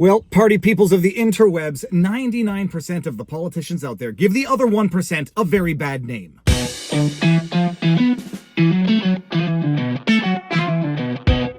Well, party peoples of the interwebs, 99% of the politicians out there give the other 1% a very bad name.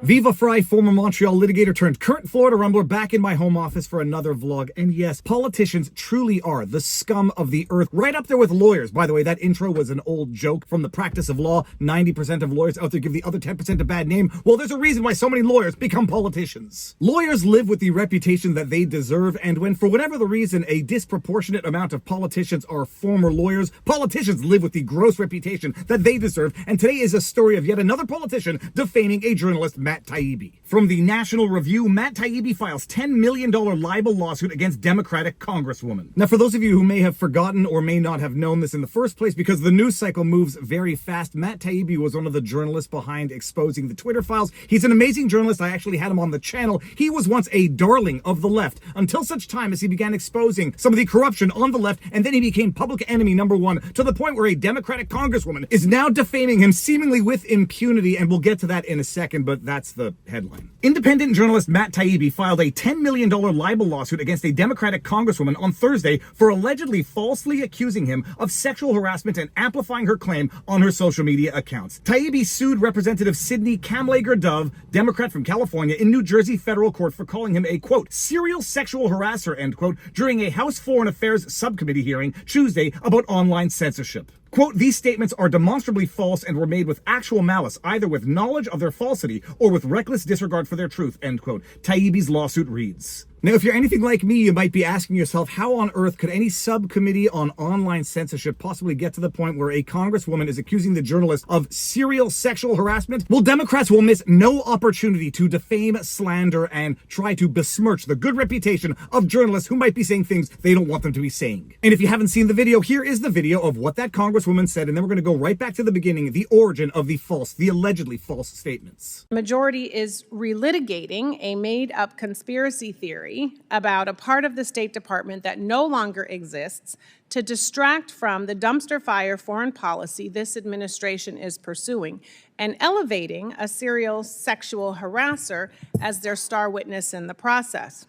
Viva Fry, former Montreal litigator turned current Florida rumbler, back in my home office for another vlog. And yes, politicians truly are the scum of the earth, right up there with lawyers. By the way, that intro was an old joke from the practice of law. 90% of lawyers out there give the other 10% a bad name. Well, there's a reason why so many lawyers become politicians. Lawyers live with the reputation that they deserve, and when, for whatever the reason, a disproportionate amount of politicians are former lawyers, politicians live with the gross reputation that they deserve. And today is a story of yet another politician defaming a journalist, Matt Taibbi. From the National Review, Matt Taibbi files $10 million libel lawsuit against Democratic Congresswoman. Now, for those of you who may have forgotten or may not have known this in the first place, because the news cycle moves very fast, Matt Taibbi was one of the journalists behind exposing the Twitter files. He's an amazing journalist. I actually had him on the channel. He was once a darling of the left until such time as he began exposing some of the corruption on the left, and then he became public enemy #1 to the point where a Democratic Congresswoman is now defaming him seemingly with impunity, and we'll get to that in a second, but that's the headline. Independent journalist Matt Taibbi filed a $10 million libel lawsuit against a Democratic Congresswoman on Thursday for allegedly falsely accusing him of sexual harassment and amplifying her claim on her social media accounts. Taibbi sued Representative Sidney Kamlager-Dove, Democrat from California, in New Jersey federal court for calling him a, quote, serial sexual harasser, end quote, during a House Foreign Affairs subcommittee hearing Tuesday about online censorship. Quote, these statements are demonstrably false and were made with actual malice, either with knowledge of their falsity or with reckless disregard for their truth, end quote. Taibbi's lawsuit reads. Now, if you're anything like me, you might be asking yourself, how on earth could any subcommittee on online censorship possibly get to the point where a congresswoman is accusing the journalist of serial sexual harassment? Well, Democrats will miss no opportunity to defame, slander, and try to besmirch the good reputation of journalists who might be saying things they don't want them to be saying. And if you haven't seen the video, here is the video of what that congresswoman said, and then we're going to go right back to the beginning, the origin of the allegedly false statements. The majority is relitigating a made-up conspiracy theory about a part of the State Department that no longer exists to distract from the dumpster fire foreign policy this administration is pursuing and elevating a serial sexual harasser as their star witness in the process.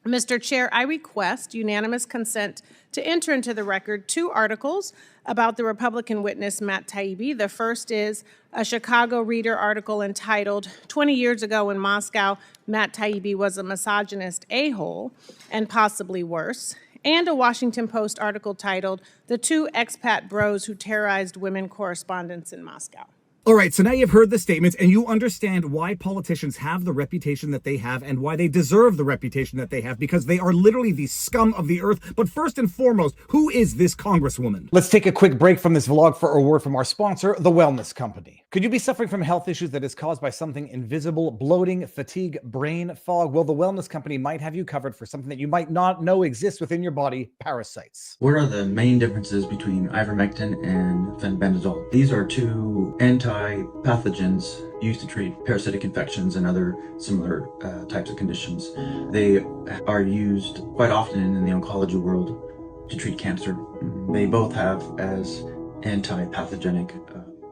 Mr. Chair, I request unanimous consent to enter into the record 2 articles about the Republican witness Matt Taibbi. The first is a Chicago Reader article entitled, 20 years ago in Moscow, Matt Taibbi was a misogynist a-hole and possibly worse, and a Washington Post article titled, The 2 Expat Bros Who Terrorized Women Correspondents in Moscow. All right, so now you've heard the statements and you understand why politicians have the reputation that they have and why they deserve the reputation that they have, because they are literally the scum of the earth. But first and foremost, who is this congresswoman? Let's take a quick break from this vlog for a word from our sponsor, The Wellness Company. Could you be suffering from health issues that is caused by something invisible, bloating, fatigue, brain fog? Well, The Wellness Company might have you covered for something that you might not know exists within your body, parasites. What are the main differences between ivermectin and fenbendazole? These are 2 anti-pathogens used to treat parasitic infections and other similar types of conditions. They are used quite often in the oncology world to treat cancer. They both have as anti-pathogenic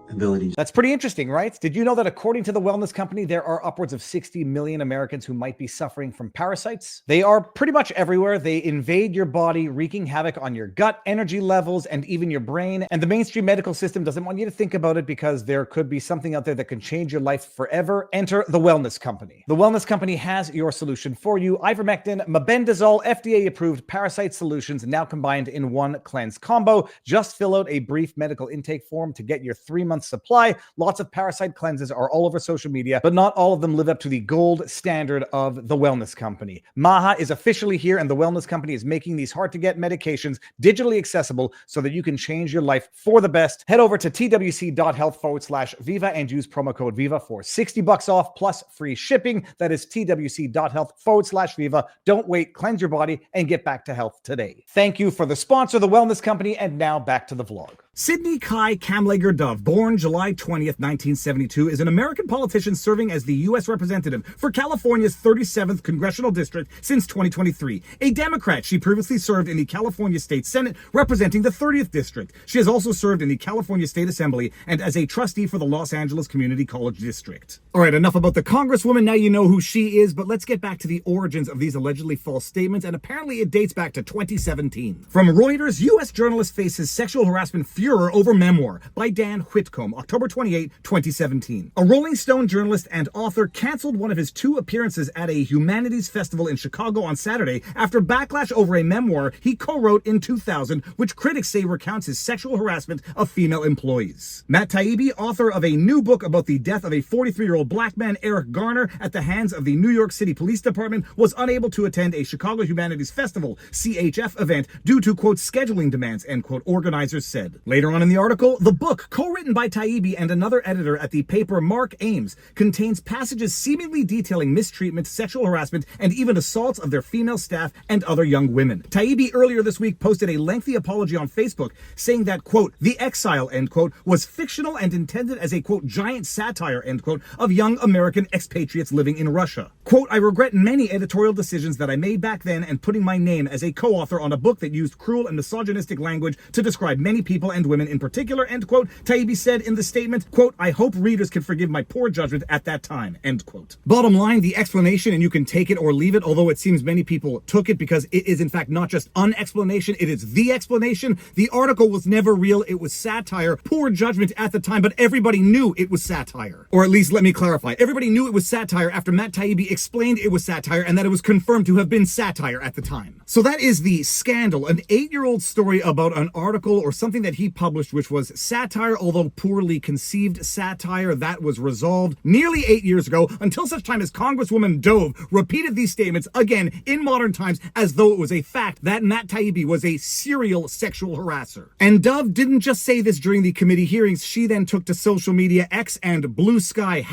abilities. That's pretty interesting, right? Did you know that according to The Wellness Company, there are upwards of 60 million Americans who might be suffering from parasites? They are pretty much everywhere. They invade your body, wreaking havoc on your gut, energy levels, and even your brain. And the mainstream medical system doesn't want you to think about it because there could be something out there that can change your life forever. Enter The Wellness Company. The Wellness Company has your solution for you. Ivermectin, mebendazole, FDA-approved parasite solutions now combined in one cleanse combo. Just fill out a brief medical intake form to get your 3-month supply. Lots of parasite cleanses are all over social media, but not all of them live up to the gold standard of The Wellness Company. MAHA is officially here, and The Wellness Company is making these hard-to-get medications digitally accessible so that you can change your life for the best. Head over to twc.health/Viva and use promo code VIVA for $60 off plus free shipping. That is twc.health/Viva. Don't wait, cleanse your body, and get back to health today. Thank you for the sponsor, The Wellness Company, and now back to the vlog. Sidney Kai Kamlager-Dove, born July 20th, 1972, is an American politician serving as the U.S. representative for California's 37th Congressional District since 2023. A Democrat, she previously served in the California State Senate representing the 30th District. She has also served in the California State Assembly and as a trustee for the Los Angeles Community College District. All right, enough about the Congresswoman. Now you know who she is, but let's get back to the origins of these allegedly false statements, and apparently it dates back to 2017. From Reuters, U.S. journalist faces sexual harassment furor over memoir by Dan Whitcomb, October 28, 2017. A Rolling Stone journalist and author canceled one of his 2 appearances at a humanities festival in Chicago on Saturday after backlash over a memoir he co-wrote in 2000, which critics say recounts his sexual harassment of female employees. Matt Taibbi, author of a new book about the death of a 43-year-old black man, Eric Garner, at the hands of the New York City Police Department, was unable to attend a Chicago Humanities Festival, CHF, event due to, quote, scheduling demands, end quote, organizers said. Later on in the article, the book, co-written by Taibbi and another editor at the paper, Mark Ames, contains passages seemingly detailing mistreatment, sexual harassment, and even assaults of their female staff and other young women. Taibbi earlier this week posted a lengthy apology on Facebook saying that, quote, the exile, end quote, was fictional and intended as a, quote, giant satire, end quote, of young American expatriates living in Russia. Quote, I regret many editorial decisions that I made back then and putting my name as a co-author on a book that used cruel and misogynistic language to describe many people and women in particular, end quote. Taibbi said in the statement, quote, I hope readers can forgive my poor judgment at that time, end quote. Bottom line, the explanation, and you can take it or leave it, although it seems many people took it because it is in fact not just an explanation, it is the explanation. The article was never real, it was satire, poor judgment at the time, but everybody knew it was satire. Or at least let me clarify, everybody knew it was satire after Matt Taibbi explained it was satire and that it was confirmed to have been satire at the time. So that is the scandal, an 8-year-old story about an article or something that he published which was satire, although poorly conceived satire. That was resolved nearly 8 years ago, until such time as Congresswoman Dove repeated these statements again in modern times as though it was a fact that Matt Taibbi was a serial sexual harasser. And Dove didn't just say this during the committee hearings, she then took to social media X and Blue Sky,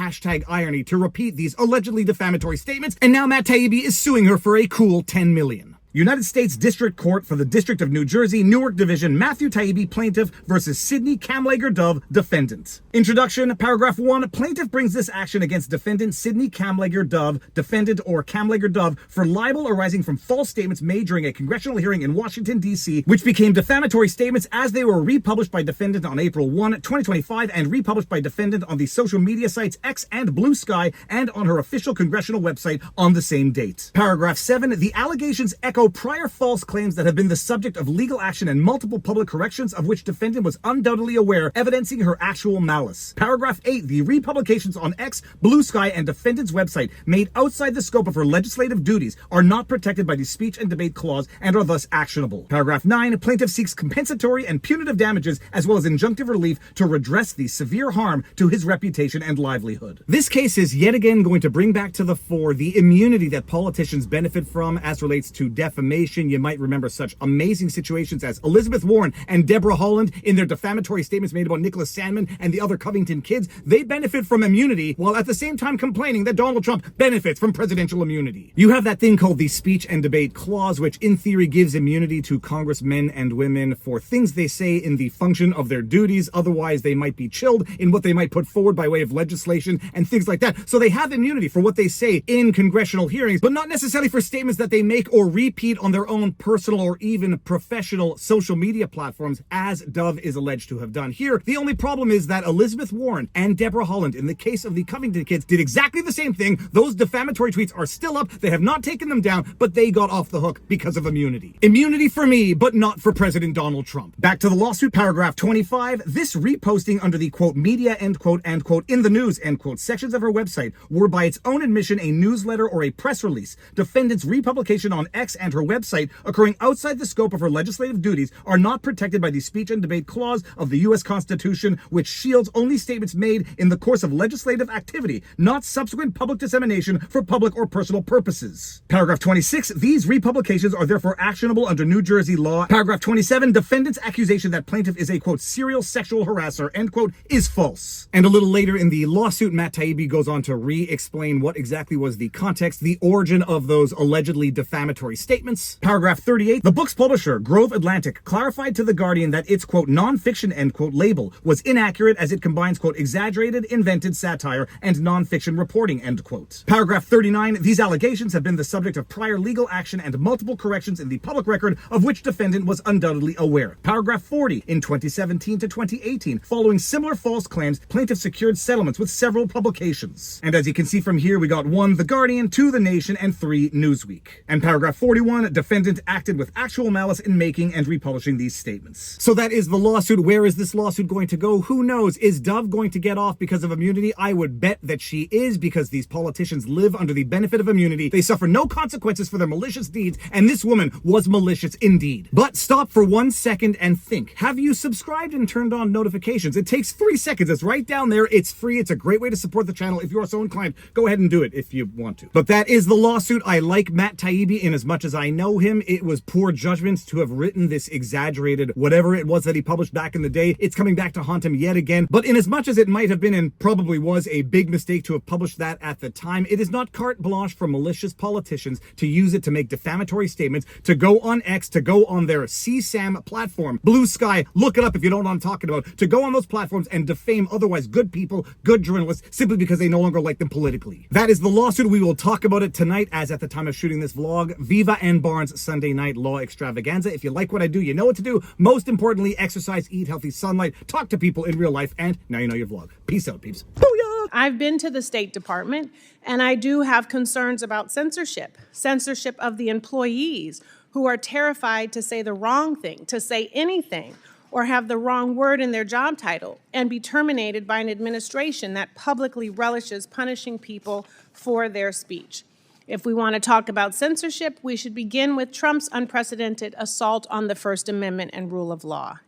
#irony, to repeat these allegedly defamatory statements, and now Matt Taibbi is suing her for a cool $10 million. United States District Court for the District of New Jersey, Newark Division, Matthew Taibbi, plaintiff, versus Sidney Kamlager-Dove, defendant. Introduction, paragraph 1, plaintiff brings this action against defendant Sidney Kamlager-Dove, defendant or Kamlager-Dove, for libel arising from false statements made during a congressional hearing in Washington, D.C., which became defamatory statements as they were republished by defendant on April 1, 2025, and republished by defendant on the social media sites X and Blue Sky and on her official congressional website on the same date. Paragraph 7, the allegations echo prior false claims that have been the subject of legal action and multiple public corrections of which defendant was undoubtedly aware, evidencing her actual malice. Paragraph 8, the republications on X, Blue Sky, and defendant's website made outside the scope of her legislative duties are not protected by the speech and debate clause and are thus actionable. Paragraph 9, plaintiff seeks compensatory and punitive damages as well as injunctive relief to redress the severe harm to his reputation and livelihood. This case is yet again going to bring back to the fore the immunity that politicians benefit from as relates to defamation. You might remember such amazing situations as Elizabeth Warren and Deborah Haaland in their defamatory statements made about Nicholas Sandmann and the other Covington kids. They benefit from immunity while at the same time complaining that Donald Trump benefits from presidential immunity. You have that thing called the speech and debate clause, which in theory gives immunity to congressmen and women for things they say in the function of their duties. Otherwise, they might be chilled in what they might put forward by way of legislation and things like that. So they have immunity for what they say in congressional hearings, but not necessarily for statements that they make or repeat on their own personal or even professional social media platforms, as Dove is alleged to have done here. The only problem is that Elizabeth Warren and Deborah Haaland, in the case of the Covington kids, did exactly the same thing. Those defamatory tweets are still up. They have not taken them down, but they got off the hook because of immunity. Immunity for me, but not for President Donald Trump. Back to the lawsuit, paragraph 25. This reposting under the, quote, media, end quote, and, quote, in the news, end quote, sections of her website were by its own admission a newsletter or a press release. Defendant's republication on X and her website occurring outside the scope of her legislative duties are not protected by the speech and debate clause of the U.S. Constitution, which shields only statements made in the course of legislative activity, not subsequent public dissemination for public or personal purposes. Paragraph 26, these republications are therefore actionable under New Jersey law. Paragraph 27, defendant's accusation that plaintiff is a, quote, serial sexual harasser, end quote, is false. And a little later in the lawsuit, Matt Taibbi goes on to re-explain what exactly was the context, the origin of those allegedly defamatory statements statements. Paragraph 38, the book's publisher, Grove Atlantic, clarified to The Guardian that its, quote, non-fiction, end quote, label was inaccurate as it combines, quote, exaggerated, invented satire and non-fiction reporting, end quote. Paragraph 39, these allegations have been the subject of prior legal action and multiple corrections in the public record of which defendant was undoubtedly aware. Paragraph 40, in 2017 to 2018, following similar false claims, plaintiffs secured settlements with several publications. And as you can see from here, we got 1, The Guardian, 2, The Nation, and 3, Newsweek. And paragraph 41, defendant acted with actual malice in making and republishing these statements. So that is the lawsuit. Where is this lawsuit going to go? Who knows? Is Dove going to get off because of immunity? I would bet that she is, because these politicians live under the benefit of immunity. They suffer no consequences for their malicious deeds, and this woman was malicious indeed. But stop for 1 second and think. Have you subscribed and turned on notifications? It takes 3 seconds. It's right down there. It's free. It's a great way to support the channel. If you are so inclined, go ahead and do it if you want to. But that is the lawsuit. I like Matt Taibbi in as much as I know him. It was poor judgment to have written this exaggerated whatever it was that he published back in the day. It's coming back to haunt him yet again. But in as much as it might have been and probably was a big mistake to have published that at the time, it is not carte blanche for malicious politicians to use it to make defamatory statements, to go on X, to go on their CSAM platform, Blue Sky, look it up if you don't know what I'm talking about, to go on those platforms and defame otherwise good people, good journalists, simply because they no longer like them politically. That is the lawsuit. We will talk about it tonight, as at the time of shooting this vlog, Viva and Barnes Sunday Night Law Extravaganza. If you like what I do, you know what to do. Most importantly, exercise, eat healthy, sunlight, talk to people in real life, and now you know your vlog. Peace out, peeps. Booyah! I've been to the State Department, and I do have concerns about censorship of the employees who are terrified to say the wrong thing, to say anything, or have the wrong word in their job title and be terminated by an administration that publicly relishes punishing people for their speech. If we want to talk about censorship, we should begin with Trump's unprecedented assault on the First Amendment and rule of law.